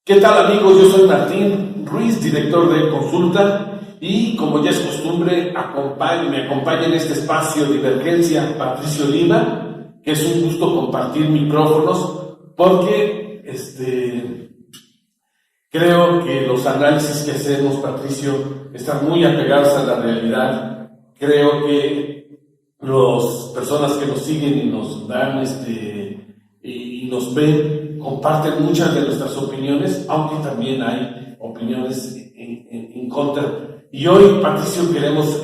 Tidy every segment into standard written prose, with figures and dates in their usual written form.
¿Qué tal, amigos? Yo soy Martín Ruiz, director de Consulta, y como ya es costumbre, me acompaña en este espacio Divergencia Patricio Lima, que es un gusto compartir micrófonos, porque creo que los análisis que hacemos, Patricio, están muy apegados a la realidad. Creo que las personas que nos siguen y nos dan y nos ven comparten muchas de nuestras opiniones, aunque también hay opiniones en contra. Y hoy, Patricio, queremos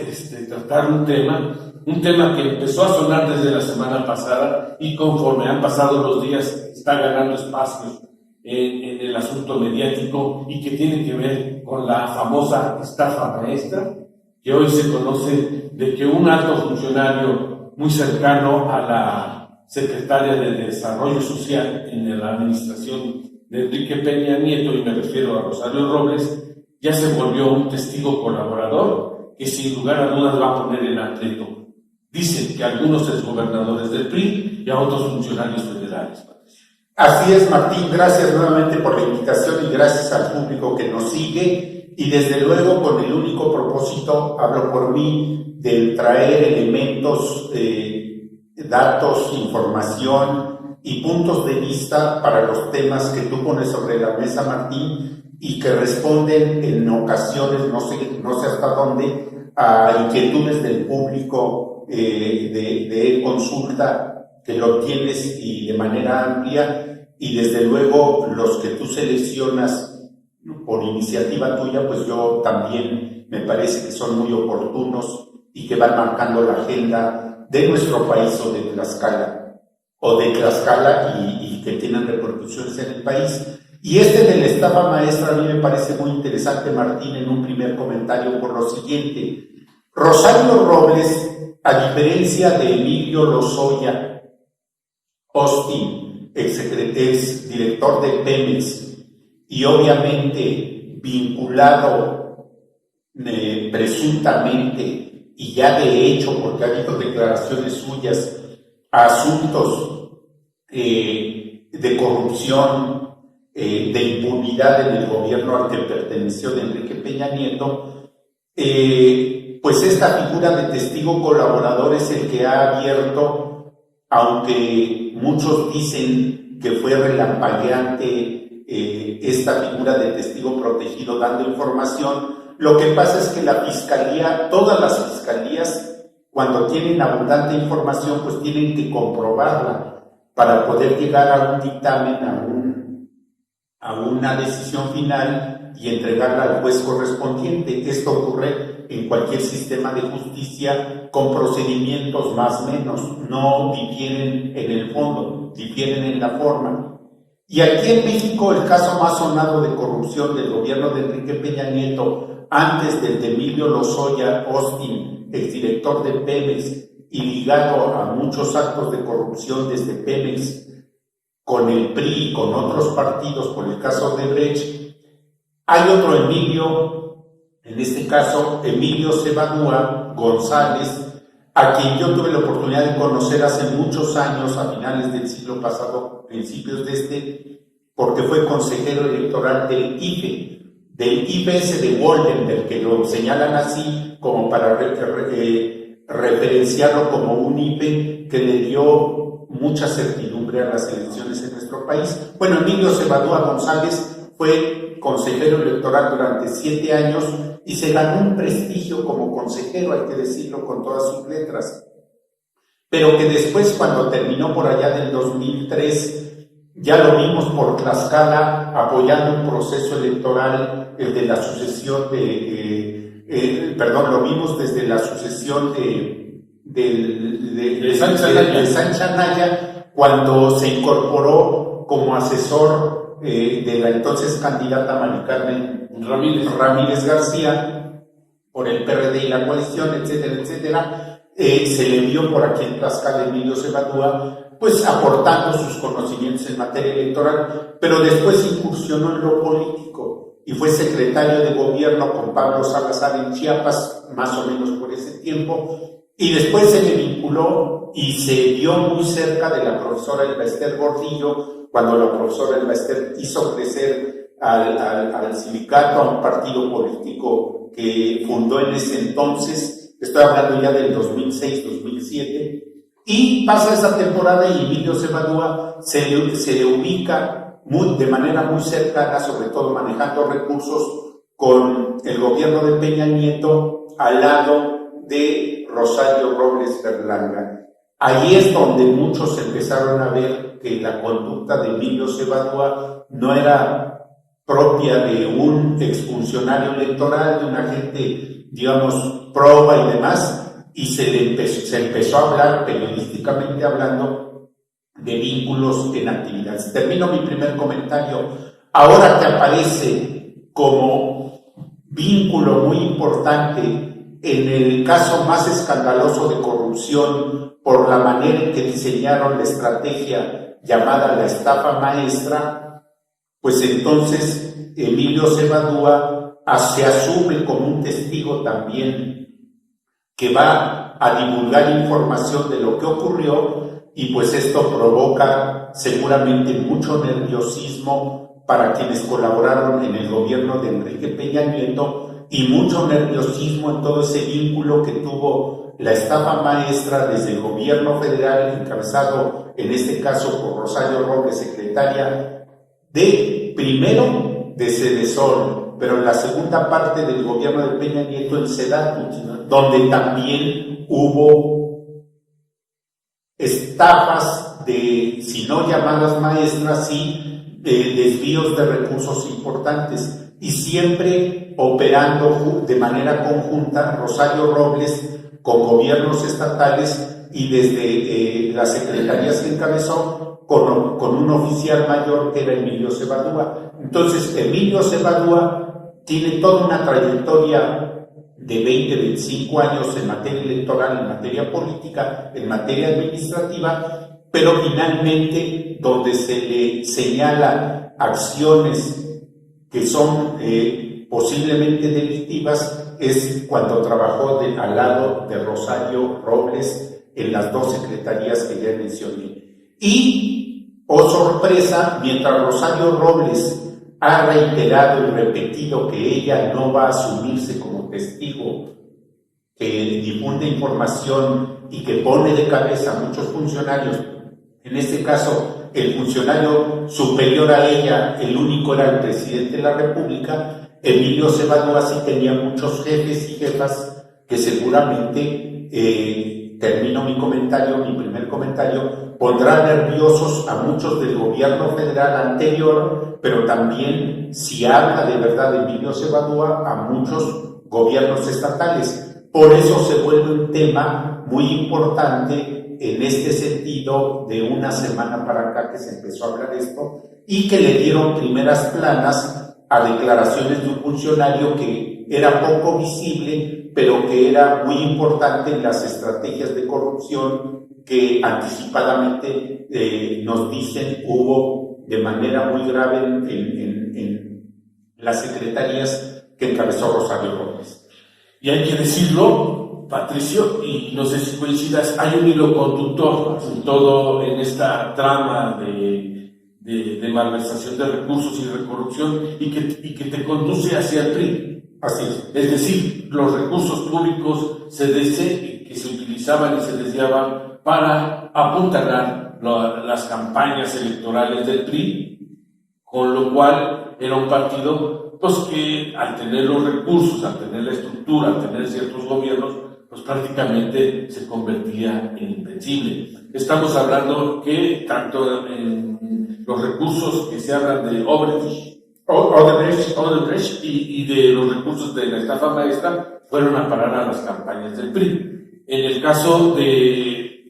tratar un tema que empezó a sonar desde la semana pasada y conforme han pasado los días está ganando espacios en el asunto mediático y que tiene que ver con la famosa estafa maestra, que hoy se conoce de que un alto funcionario muy cercano a la secretaria de Desarrollo Social en la administración de Enrique Peña Nieto, y me refiero a Rosario Robles, ya se volvió un testigo colaborador que sin lugar a dudas va a poner en aprieto. Dicen que a algunos exgobernadores del PRI y a otros funcionarios federales. Así es, Martín, gracias nuevamente por la invitación y gracias al público que nos sigue, y desde luego con el único propósito, hablo por mí, de traer elementos, datos, información y puntos de vista para los temas que tú pones sobre la mesa, Martín, y que responden en ocasiones, no sé hasta dónde, a inquietudes del público de consulta, que lo tienes y de manera amplia, y desde luego los que tú seleccionas por iniciativa tuya, pues yo también me parece que son muy oportunos y que van marcando la agenda de nuestro país o de Tlaxcala y que tienen repercusiones en el país. Y de la estafa maestra a mí me parece muy interesante, Martín, en un primer comentario por lo siguiente. Rosario Robles, a diferencia de Emilio Lozoya Austin, ex director de Pemex, y obviamente vinculado presuntamente y ya de hecho, porque ha habido declaraciones suyas, a asuntos de corrupción, de impunidad en el gobierno al que perteneció de Enrique Peña Nieto, pues esta figura de testigo colaborador es el que ha abierto, aunque muchos dicen que fue relampagueante esta figura de testigo protegido dando información. Lo que pasa es que la fiscalía, todas las fiscalías, cuando tienen abundante información, pues tienen que comprobarla para poder llegar a un dictamen, a una decisión final y entregarla al juez correspondiente. Esto ocurre en cualquier sistema de justicia con procedimientos más o menos, no difieren en el fondo, difieren en la forma. Y aquí en México el caso más sonado de corrupción del gobierno de Enrique Peña Nieto, antes del de Emilio Lozoya Austin, exdirector de Pemex, y ligado a muchos actos de corrupción desde Pemex con el PRI y con otros partidos, por el caso de Brecht. Hay otro Emilio, en este caso Emilio Cebadúa González, a quien yo tuve la oportunidad de conocer hace muchos años, a finales del siglo pasado, principios de porque fue consejero electoral del IFE, del IPS de Woldenberg, que lo señalan así como para referenciarlo como un IPE que le dio mucha certidumbre a las elecciones en nuestro país. Bueno, Emilio Cebadúa González fue consejero electoral durante 7 años y se ganó un prestigio como consejero, hay que decirlo con todas sus letras, pero que después, cuando terminó por allá del 2003, ya lo vimos por Tlaxcala apoyando un proceso electoral, el de la sucesión lo vimos desde la sucesión de Sancha Anaya, cuando se incorporó como asesor de la entonces candidata Mari Carmen Ramírez García por el PRD y la coalición, etcétera, etcétera. Se le vio por aquí en Tlaxcala Emilio Cebadúa, pues aportando sus conocimientos en materia electoral, pero después incursionó en lo político y fue secretario de gobierno con Pablo Salazar en Chiapas, más o menos por ese tiempo, y después se le vinculó y se vio muy cerca de la profesora Elba Ester Gordillo, cuando la profesora Elba Ester hizo crecer al sindicato, a un partido político que fundó en ese entonces, estoy hablando ya del 2006-2007, y pasa esa temporada y Emilio Cebadúa se le ubica de manera muy cercana, sobre todo manejando recursos con el gobierno de Peña Nieto al lado de Rosario Robles Berlanga. Ahí es donde muchos empezaron a ver que la conducta de Emilio Cebadúa no era propia de un exfuncionario electoral, de una gente, digamos, proba y demás, y se empezó a hablar, periodísticamente hablando, de vínculos en actividades. Termino mi primer comentario. Ahora que aparece como vínculo muy importante en el caso más escandaloso de corrupción por la manera en que diseñaron la estrategia llamada la estafa maestra, pues entonces Emilio Cebadúa se asume como un testigo también que va a divulgar información de lo que ocurrió, y pues esto provoca seguramente mucho nerviosismo para quienes colaboraron en el gobierno de Enrique Peña Nieto, y mucho nerviosismo en todo ese vínculo que tuvo la estafa maestra desde el gobierno federal, encabezado en este caso por Rosario Robles, secretaria primero de Sedesol, pero en la segunda parte del gobierno de Peña Nieto en Sedatu, donde también hubo estafas de, si no llamadas maestras, sí de desvíos de recursos importantes, y siempre operando de manera conjunta Rosario Robles con gobiernos estatales y desde las secretarías que encabezó con un oficial mayor que era Emilio Cebadúa. Entonces, Emilio Cebadúa tiene toda una trayectoria de 20-25 años en materia electoral, en materia política, en materia administrativa, pero finalmente donde se le señala acciones que son posiblemente delictivas es cuando trabajó al lado de Rosario Robles en las dos secretarías que ya mencioné. Y, oh sorpresa, mientras Rosario Robles ha reiterado y repetido que ella no va a asumirse como testigo, que difunde información y que pone de cabeza a muchos funcionarios, en este caso el funcionario superior a ella, el único era el presidente de la República, Emilio Cebadúa sí tenía muchos jefes y jefas que seguramente, termino mi primer comentario, pondrá nerviosos a muchos del gobierno federal anterior, pero también, si habla de verdad de Emilio Cebadúa, a muchos gobiernos estatales. Por eso se vuelve un tema muy importante en este sentido de una semana para acá que se empezó a hablar de esto, y que le dieron primeras planas a declaraciones de un funcionario que era poco visible, pero que era muy importante en las estrategias de corrupción que anticipadamente nos dicen hubo de manera muy grave en las secretarías que encabezó Rosario Robles. Y hay que decirlo, Patricio, y no sé si coincidas, hay un hilo conductor en esta trama de malversación de recursos y de corrupción, y que te conduce hacia el PRI. Así es. Es decir, los recursos públicos que se utilizaban y se desviaban para apuntalar las campañas electorales del PRI, con lo cual era un partido pues que al tener los recursos, al tener la estructura, al tener ciertos gobiernos, pues prácticamente se convertía en invencible. Estamos hablando que tanto en los recursos que se hablan de Odebrecht y de los recursos de la estafa maestra fueron a parar a las campañas del PRI. En el caso del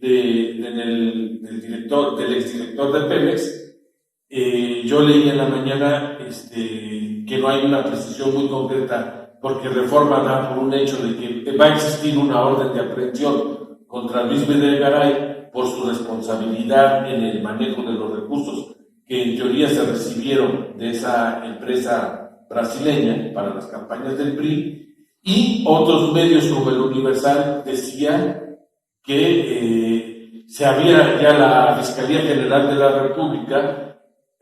exdirector de Pemex, yo leí en la mañana que no hay una precisión muy concreta, porque Reforma da por un hecho de que va a existir una orden de aprehensión contra Luis Videgaray por su responsabilidad en el manejo de los recursos que en teoría se recibieron de esa empresa brasileña para las campañas del PRI, y otros medios como el Universal decían que ya la Fiscalía General de la República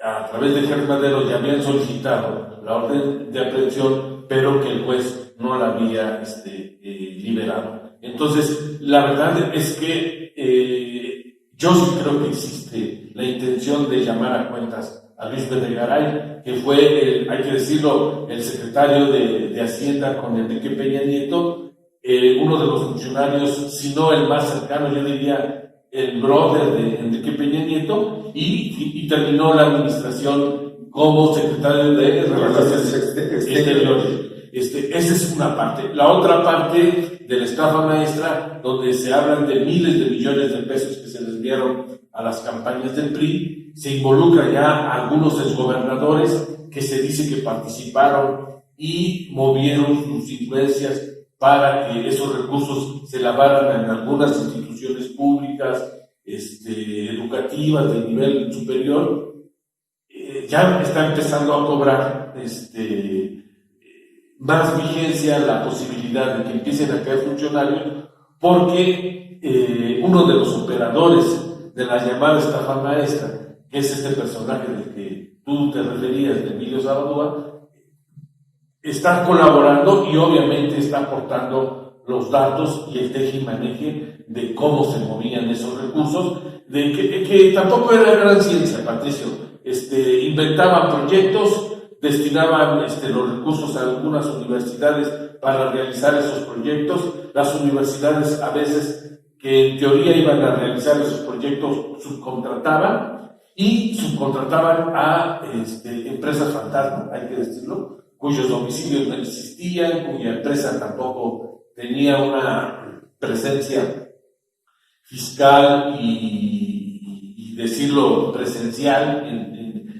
a través de Gertz Madero ya habían solicitado la orden de aprehensión, pero que el juez no la había liberado. Entonces, la verdad es que yo sí creo que existe la intención de llamar a cuentas a Luis Videgaray, que fue, hay que decirlo, el secretario de Hacienda con Enrique Peña Nieto, uno de los funcionarios, si no el más cercano, yo diría el brother de Enrique Peña Nieto, y terminó la administración como secretario de Relaciones Exteriores. Esa es una parte. La otra parte de la estafa maestra, donde se hablan de miles de millones de pesos que se desviaron a las campañas del PRI, se involucra ya a algunos exgobernadores que se dice que participaron y movieron sus influencias para que esos recursos se lavaran en algunas instituciones públicas, educativas de nivel superior. Ya está empezando a cobrar más vigencia la posibilidad de que empiecen a caer funcionarios, porque uno de los operadores de la llamada estafa maestra, que es este personaje del que tú te referías, de Emilio Sabadúa, está colaborando y obviamente está aportando los datos y el tejimaneje de cómo se movían esos recursos, de que tampoco era gran ciencia, Patricio. Inventaban proyectos, destinaban los recursos a algunas universidades para realizar esos proyectos. Las universidades, a veces, que en teoría iban a realizar esos proyectos, subcontrataban a empresas fantasma, hay que decirlo, cuyos domicilios no existían, cuya empresa tampoco tenía una presencia fiscal y decirlo presencial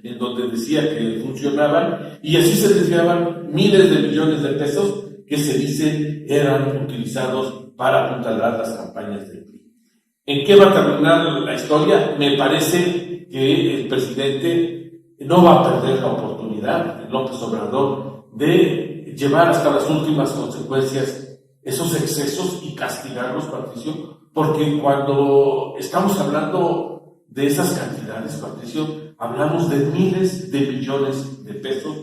en donde decía que funcionaban, y así se desviaban miles de millones de pesos que se dice eran utilizados para apuntalar las campañas del PRI. ¿En qué va a terminar la historia? Me parece que el presidente no va a perder la oportunidad, López Obrador, de llevar hasta las últimas consecuencias esos excesos y castigarlos, Patricio, porque cuando estamos hablando de esas cantidades, Patricio, hablamos de miles de millones de pesos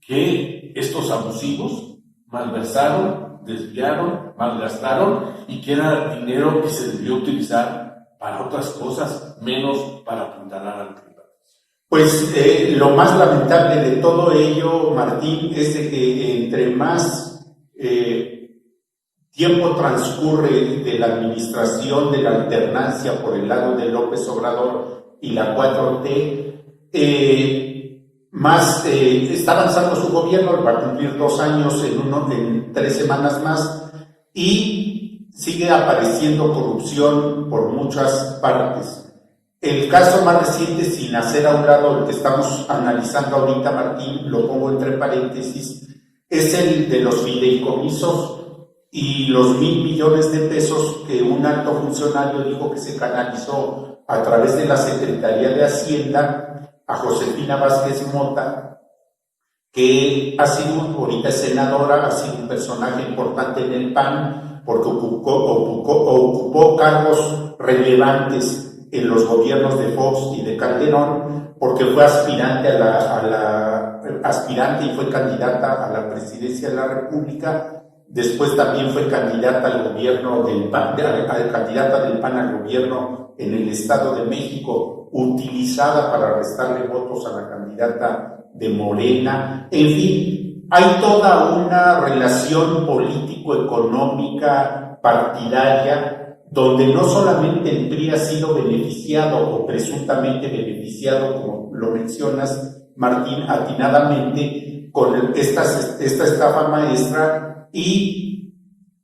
que estos abusivos malversaron, desviaron, malgastaron, y que era dinero que se debió utilizar para otras cosas, menos para apuntalar al PRI. Pues lo más lamentable de todo ello, Martín, es de que entre más tiempo transcurre de la administración de la alternancia por el lado de López Obrador y la 4T, más está avanzando su gobierno, va a cumplir 2 años en 3 semanas más, y sigue apareciendo corrupción por muchas partes. El caso más reciente, sin hacer a un lado el que estamos analizando ahorita, Martín, lo pongo entre paréntesis, es el de los fideicomisos y los 1,000 millones de pesos que un alto funcionario dijo que se canalizó a través de la Secretaría de Hacienda a Josefina Vázquez Mota, que ha sido, ahorita es senadora, ha sido un personaje importante en el PAN, porque ocupó cargos relevantes en los gobiernos de Fox y de Calderón, porque fue aspirante y fue candidata a la presidencia de la República. Después también fue candidata al gobierno del PAN, candidata del PAN al gobierno en el Estado de México, utilizada para restarle votos a la candidata de Morena. En fin, hay toda una relación político-económica partidaria donde no solamente el PRI ha sido beneficiado o presuntamente beneficiado, como lo mencionas, Martín, atinadamente, con esta estafa maestra y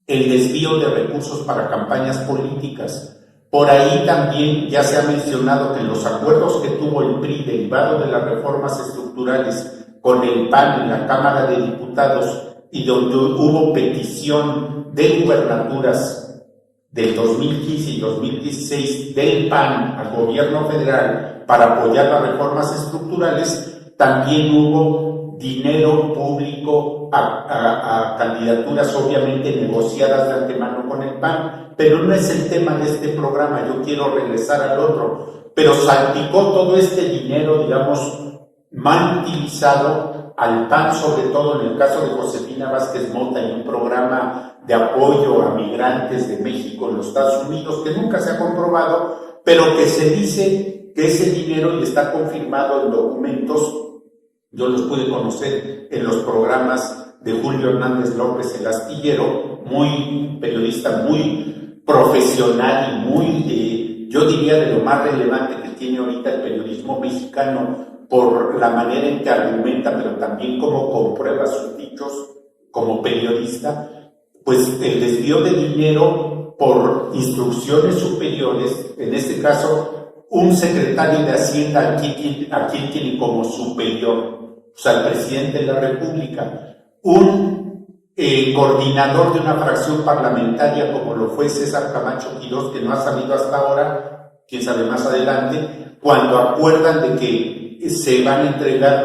el desvío de recursos para campañas políticas. Por ahí también ya se ha mencionado que los acuerdos que tuvo el PRI derivado de las reformas estructurales con el PAN en la Cámara de Diputados, y donde hubo petición de gubernaturas del 2015 y 2016 del PAN al gobierno federal para apoyar las reformas estructurales, también hubo dinero público a candidaturas obviamente negociadas de antemano con el PAN, pero no es el tema de este programa. Yo quiero regresar al otro, pero salpicó todo este dinero, digamos, mal utilizado al PAN, sobre todo en el caso de Josefina Vázquez Mota, en un programa de apoyo a migrantes de México en los Estados Unidos, que nunca se ha comprobado, pero que se dice que ese dinero, y está confirmado en documentos, yo los pude conocer en los programas de Julio Hernández López, el astillero, muy periodista, muy profesional y muy, yo diría, de lo más relevante que tiene ahorita el periodismo mexicano, por la manera en que argumenta, pero también cómo comprueba sus dichos como periodista. Pues el desvío de dinero por instrucciones superiores, en este caso un secretario de Hacienda a quien tiene como superior, o sea, el presidente de la República, un coordinador de una fracción parlamentaria como lo fue César Camacho Quirós, que no ha salido hasta ahora, quién sabe más adelante, cuando acuerdan de que se van a entregar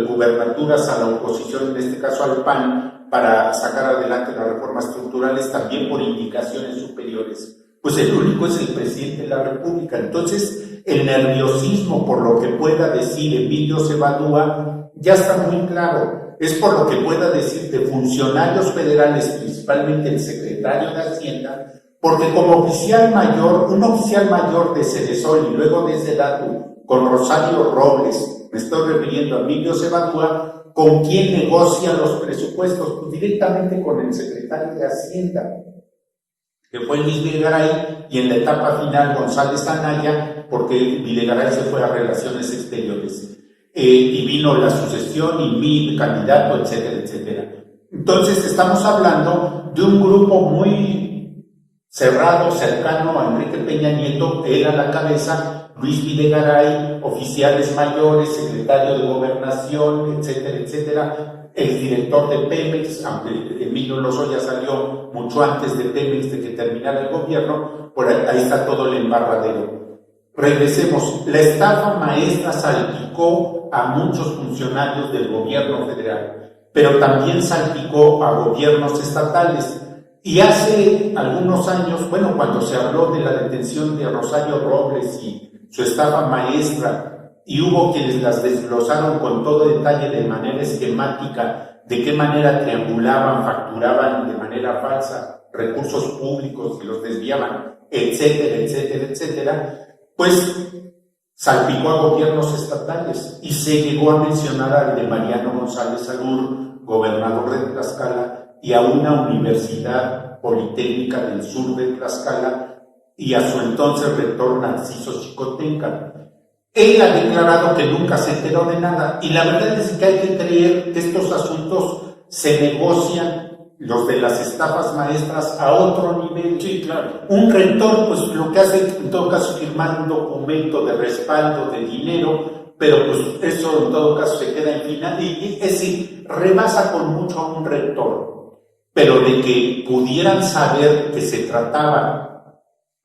gubernaturas a la oposición, en este caso al PAN, para sacar adelante las reformas estructurales, también por indicaciones superiores. Pues el único es el presidente de la República. Entonces, el nerviosismo por lo que pueda decir Emilio Cebadúa ya está muy claro. Es por lo que pueda decir de funcionarios federales, principalmente el secretario de Hacienda, porque como oficial mayor, un oficial mayor de Cedesol y luego de Sedatu, con Rosario Robles, me estoy refiriendo a Emilio Cebadúa, ¿con quién negocia los presupuestos? Pues directamente con el secretario de Hacienda, que fue Luis Videgaray, y en la etapa final González Anaya, porque Videgaray se fue a Relaciones Exteriores, y vino la sucesión y mi candidato, etcétera, etcétera. Entonces estamos hablando de un grupo muy cerrado, cercano a Enrique Peña Nieto, él a la cabeza, Luis Videgaray, oficiales mayores, secretario de Gobernación, etcétera, etcétera, el director de Pemex, aunque Emilio Lozoya salió mucho antes de Pemex, de que terminara el gobierno, por ahí está todo el embarradero. Regresemos, la estafa maestra salpicó a muchos funcionarios del gobierno federal, pero también salpicó a gobiernos estatales. Y hace algunos años, bueno, cuando se habló de la detención de Rosario Robles y su estafa maestra, y hubo quienes las desglosaron con todo detalle de manera esquemática, de qué manera triangulaban, facturaban de manera falsa recursos públicos y los desviaban, etcétera, etcétera, etcétera, pues salpicó a gobiernos estatales y se llegó a mencionar al de Mariano González Alur, gobernador de Tlaxcala, y a una universidad politécnica del sur de Tlaxcala, y a su entonces rector Narciso Chicotenca. Él ha declarado que nunca se enteró de nada, y la verdad es que hay que creer que estos asuntos se negocian, los de las estafas maestras, a otro nivel. Sí, claro. Un rector, pues lo que hace en todo caso es firmar un documento de respaldo de dinero, pero pues eso en todo caso se queda en final, y es decir, rebasa con mucho a un rector, pero de que pudieran saber que se trataba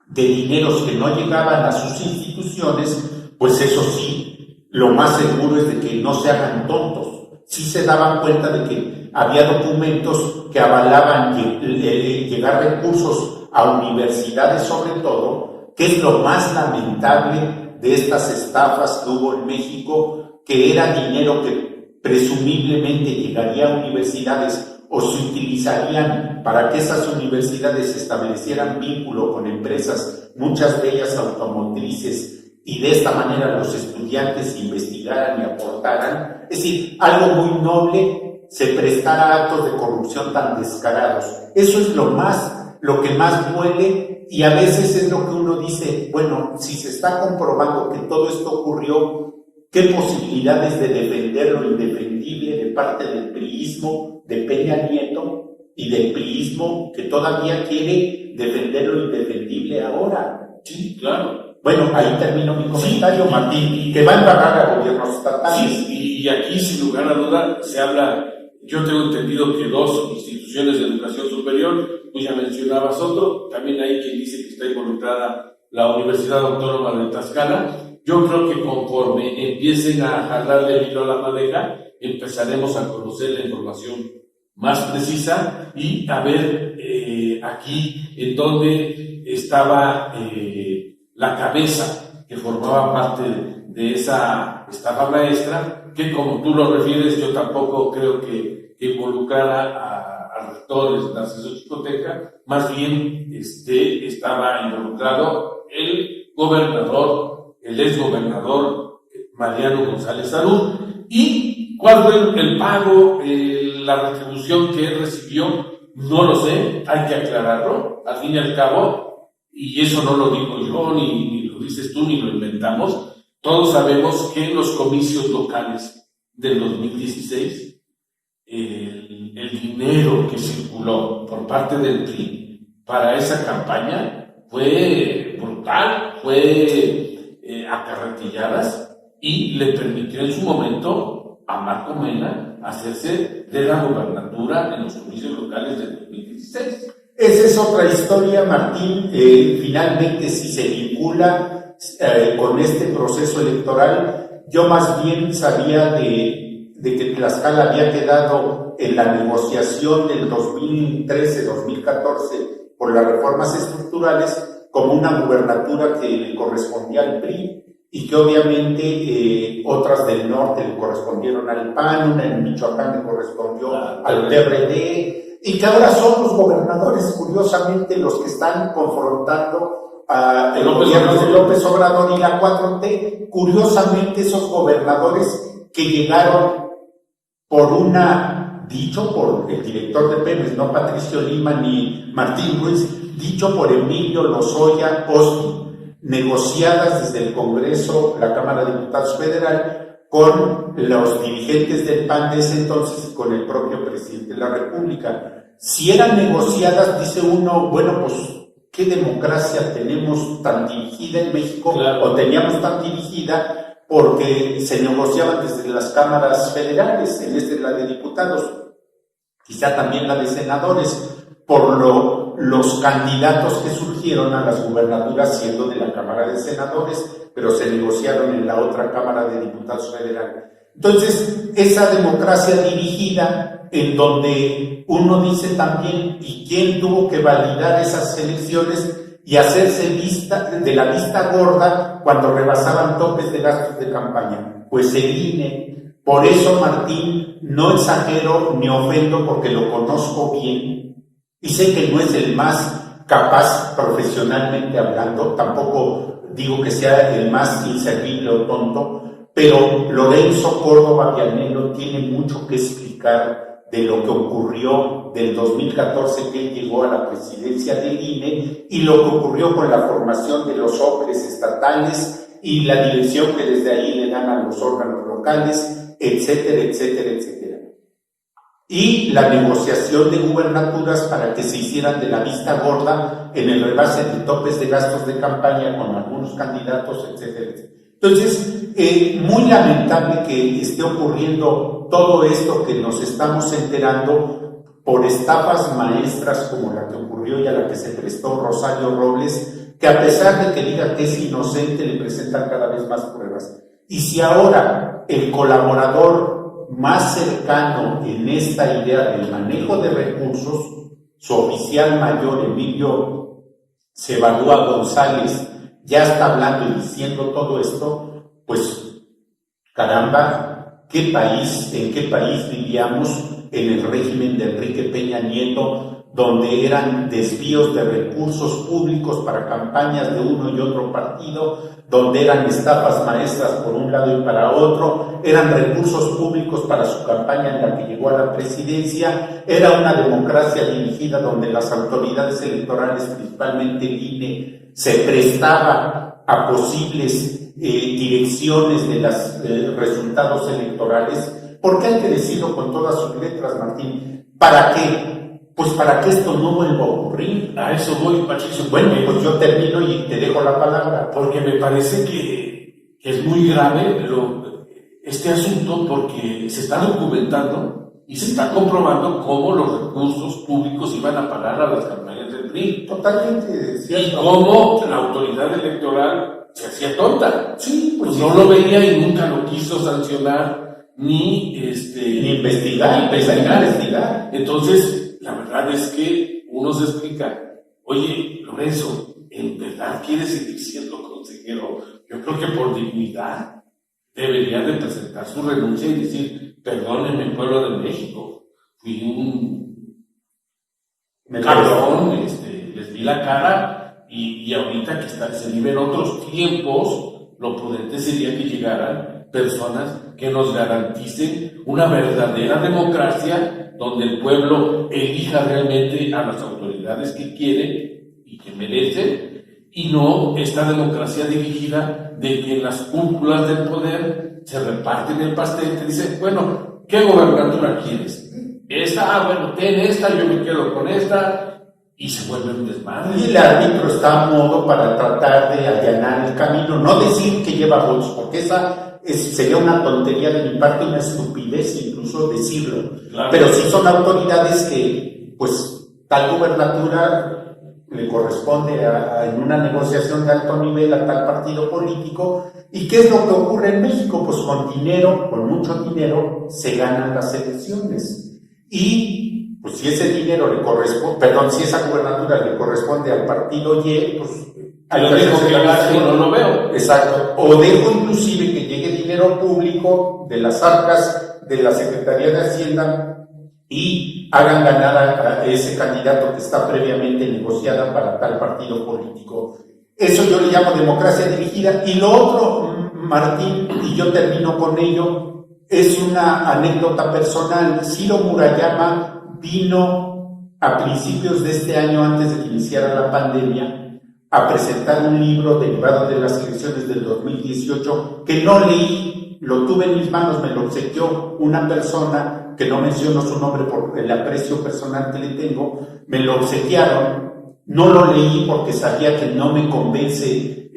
de dineros que no llegaban a sus instituciones, pues eso sí, lo más seguro es de que no se hagan tontos. Sí se daban cuenta de que había documentos que avalaban llegar recursos a universidades, sobre todo, que es lo más lamentable de estas estafas que hubo en México, que era dinero que presumiblemente llegaría a universidades o se utilizarían para que esas universidades establecieran vínculo con empresas, muchas de ellas automotrices, y de esta manera los estudiantes investigaran y aportaran. Es decir, algo muy noble, se prestara a actos de corrupción tan descarados. Eso es lo que más duele, y a veces es lo que uno dice, bueno, si se está comprobando que todo esto ocurrió, ¿qué posibilidades de defender lo indefendible de parte del priismo de Peña Nieto y del priismo que todavía quiere defender lo indefendible ahora? Sí, claro. Bueno, ahí termino mi comentario, sí, Martín, que va a embarrar a gobiernos estatales. Sí, y aquí, sin lugar a duda, se habla, yo tengo entendido que 2 instituciones de educación superior, tú ya mencionabas otro, también hay quien dice que está involucrada la Universidad Autónoma de Tlaxcala. Yo creo que conforme empiecen a jalarle el hilo a la madeja, empezaremos a conocer la información más precisa y a ver aquí en dónde estaba la cabeza que formaba parte de esa estafa maestra, que como tú lo refieres, yo tampoco creo que involucrara a rectores de Narciso Chicoteca, más bien estaba involucrado el gobernador, el exgobernador Mariano González Salud. ¿Y cuál fue el pago, la retribución que él recibió? No lo sé, hay que aclararlo, al fin y al cabo, y eso no lo digo yo, ni lo dices tú, ni lo inventamos. Todos sabemos que en los comicios locales del 2016, el dinero que circuló por parte del PRI para esa campaña fue brutal, fue a carretilladas, y le permitió en su momento a Marco Mena hacerse de la gobernatura en los comicios locales del 2016. Esa es otra historia, Martín. Finalmente, si se vincula con este proceso electoral, yo más bien sabía de que Tlaxcala había quedado en la negociación del 2013-2014 por las reformas estructurales como una gubernatura que le correspondía al PRI, y que obviamente otras del norte le correspondieron al PAN, una en Michoacán le correspondió al PRD, y que ahora son los gobernadores, curiosamente, los que están confrontando el gobierno de López Obrador y la 4T. Curiosamente, esos gobernadores que llegaron dicho por el director de Pemex, no Patricio Lima ni Martín Ruiz, dicho por Emilio Lozoya Austin, negociadas desde el Congreso, la Cámara de Diputados Federal, con los dirigentes del PAN de ese entonces y con el propio presidente de la República. Si eran negociadas, dice uno, bueno, pues, ¿qué democracia tenemos tan dirigida en México? Claro. O teníamos tan dirigida, porque se negociaban desde las cámaras federales, en la de diputados, quizá también la de senadores, por los candidatos que surgieron a las gubernaturas siendo de la Cámara de Senadores, pero se negociaron en la otra Cámara de Diputados Federal. Entonces, esa democracia dirigida, en donde uno dice también, ¿y quién tuvo que validar esas elecciones y hacerse de la vista gorda cuando rebasaban topes de gastos de campaña? Pues el INE. Por eso, Martín, no exagero ni ofendo, porque lo conozco bien. Y sé que no es el más capaz profesionalmente hablando, tampoco digo que sea el más inservible o tonto, pero Lorenzo Córdoba Vianello tiene mucho que explicar de lo que ocurrió del 2014 que él llegó a la presidencia del INE, y lo que ocurrió con la formación de los OCRES estatales y la dirección que desde ahí le dan a los órganos locales, etcétera, etcétera, etcétera. Y la negociación de gubernaturas para que se hicieran de la vista gorda en el rebase de topes de gastos de campaña con algunos candidatos, etcétera, etcétera. Entonces, muy lamentable que esté ocurriendo todo esto que nos estamos enterando por estafas maestras como la que ocurrió y a la que se prestó Rosario Robles, que a pesar de que diga que es inocente, le presentan cada vez más pruebas. Y si ahora el colaborador más cercano en esta idea del manejo de recursos, su oficial mayor Emilio Cebalúa González, ya está hablando y diciendo todo esto, pues caramba, ¿en qué país vivíamos en el régimen de Enrique Peña Nieto, donde eran desvíos de recursos públicos para campañas de uno y otro partido, donde eran estafas maestras por un lado y para otro, eran recursos públicos para su campaña en la que llegó a la presidencia, era una democracia dirigida donde las autoridades electorales, principalmente el INE, se prestaba a posibles direcciones de los resultados electorales? ¿Por qué hay que decirlo con todas sus letras, Martín? ¿Para qué? Pues para que esto no vuelva a ocurrir. A eso voy, Patricio. Bueno, pues yo termino y te dejo la palabra. Porque me parece que es muy grave este asunto, porque se está documentando y se está comprobando cómo los recursos públicos iban a pagar a las campañas del PRI. Totalmente cierto. Y cómo la autoridad electoral se hacía tonta. Sí, pues no lo veía y nunca lo quiso sancionar ni investigar. Entonces, la verdad es que uno se explica, oye, Lorenzo, ¿en verdad quieres seguir siendo consejero? Yo creo que por dignidad, debería de presentar su renuncia y decir, perdónenme, pueblo de México, fui un cabrón, les di la cara y ahorita que se viven otros tiempos, lo prudente sería que llegaran personas que nos garanticen una verdadera democracia donde el pueblo elija realmente a las autoridades que quiere y que merece, y no esta democracia dirigida de que en las cúpulas del poder se reparten el pastel y te dicen, bueno, ¿qué gobernatura quieres? Esta, bueno, ten esta, yo me quedo con esta, y se vuelve un desmadre. Y el árbitro está a modo para tratar de allanar el camino, no decir que lleva votos, porque sería una tontería de mi parte, una estupidez incluso decirlo. Claro. Pero sí son autoridades que, pues, tal gubernatura le corresponde en una negociación de alto nivel a tal partido político. ¿Y qué es lo que ocurre en México? Pues con dinero, con mucho dinero, se ganan las elecciones. Y pues si ese dinero le corresponde, si esa gubernatura le corresponde al partido Y, pues yo dejo que gane, no lo veo. Exacto. O dejo inclusive que llegue dinero público de las arcas de la Secretaría de Hacienda y hagan ganar a ese candidato que está previamente negociada para tal partido político. Eso yo le llamo democracia dirigida. Y lo otro, Martín, y yo termino con ello, es una anécdota personal. Ciro Murayama vino a principios de este año, antes de que iniciara la pandemia, a presentar un libro derivado de las elecciones del 2018 que no leí, lo tuve en mis manos, me lo obsequió una persona que no menciono su nombre por el aprecio personal que le tengo, me lo obsequiaron, no lo leí porque sabía que no me convence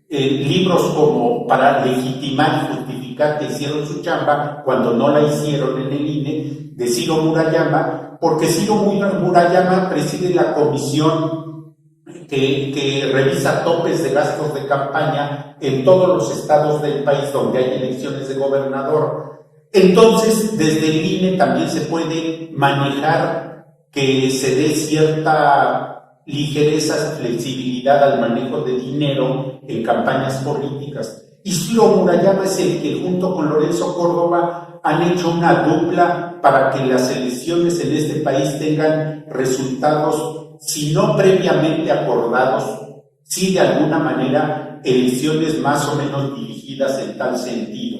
libros como para legitimar y justificar que hicieron su chamba cuando no la hicieron en el INE, de Ciro Murayama, porque Ciro Murayama preside la comisión que revisa topes de gastos de campaña en todos los estados del país donde hay elecciones de gobernador. Entonces, desde el INE también se puede manejar que se dé cierta ligereza, flexibilidad al manejo de dinero en campañas políticas. Y Ciro Murayama es el que junto con Lorenzo Córdoba han hecho una dupla para que las elecciones en este país tengan resultados, si no previamente acordados, sí de alguna manera elecciones más o menos dirigidas en tal sentido.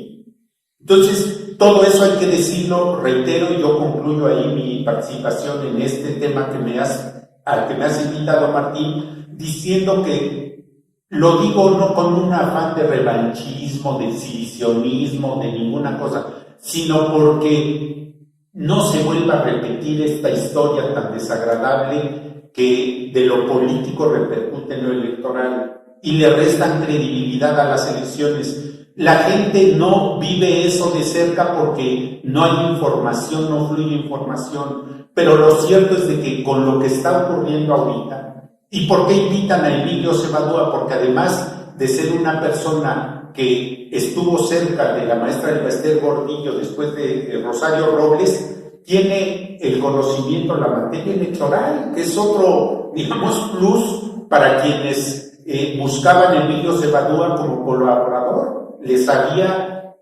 Entonces, todo eso hay que decirlo, reitero, y yo concluyo ahí mi participación en este tema al que me has invitado, Martín, diciendo que lo digo no con un afán de revanchismo, de exhibicionismo, de ninguna cosa, sino porque no se vuelva a repetir esta historia tan desagradable que de lo político repercute en lo electoral y le restan credibilidad a las elecciones. La gente no vive eso de cerca porque no hay información, no fluye información, pero lo cierto es de que con lo que está ocurriendo ahorita, ¿y por qué invitan a Emilio Cebadúa? Porque además de ser una persona que estuvo cerca de la maestra Elba Ester Gordillo después de Rosario Robles, tiene el conocimiento en la materia electoral, que es otro, digamos, plus para quienes buscaban a Emilio Cebadúa como colaborador. Les sabía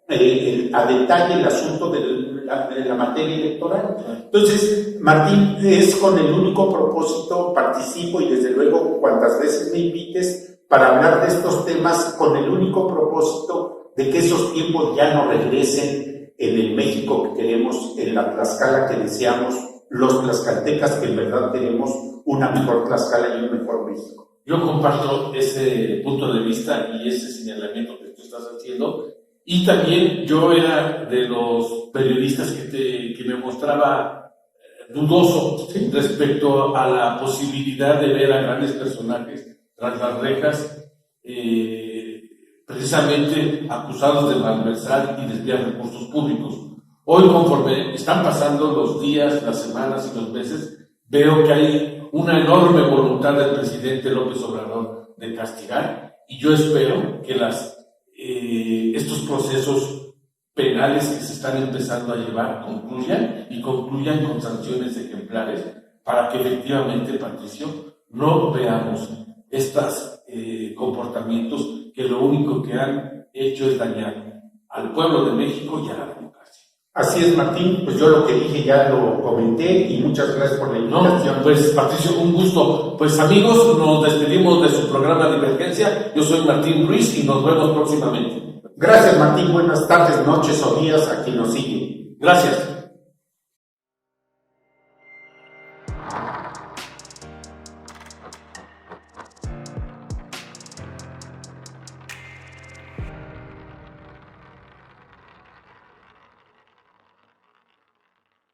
a detalle el asunto de la materia electoral. Entonces, Martín, es con el único propósito, participo y desde luego cuantas veces me invites para hablar de estos temas, con el único propósito de que esos tiempos ya no regresen en el México que queremos, en la Tlaxcala que deseamos, los tlaxcaltecas que en verdad tenemos una mejor Tlaxcala y un mejor México. Yo comparto ese punto de vista y ese señalamiento que tú estás haciendo, y también yo era de los periodistas que me mostraba dudoso respecto a la posibilidad de ver a grandes personajes tras las rejas, precisamente acusados de malversar y desviar recursos públicos. Hoy, conforme están pasando los días, las semanas y los meses, veo que hay una enorme voluntad del presidente López Obrador de castigar, y yo espero que estos procesos penales que se están empezando a llevar concluyan con sanciones ejemplares para que efectivamente, Patricio, no veamos estos comportamientos que lo único que han hecho es dañar al pueblo de México y a la democracia. Así es, Martín, pues yo lo que dije ya lo comenté y muchas gracias por la invitación. No, pues Patricio, un gusto. Pues amigos, nos despedimos de su programa Divergencia. Yo soy Martín Ruiz y nos vemos próximamente. Gracias, Martín, buenas tardes, noches o días a quien nos sigue. Gracias.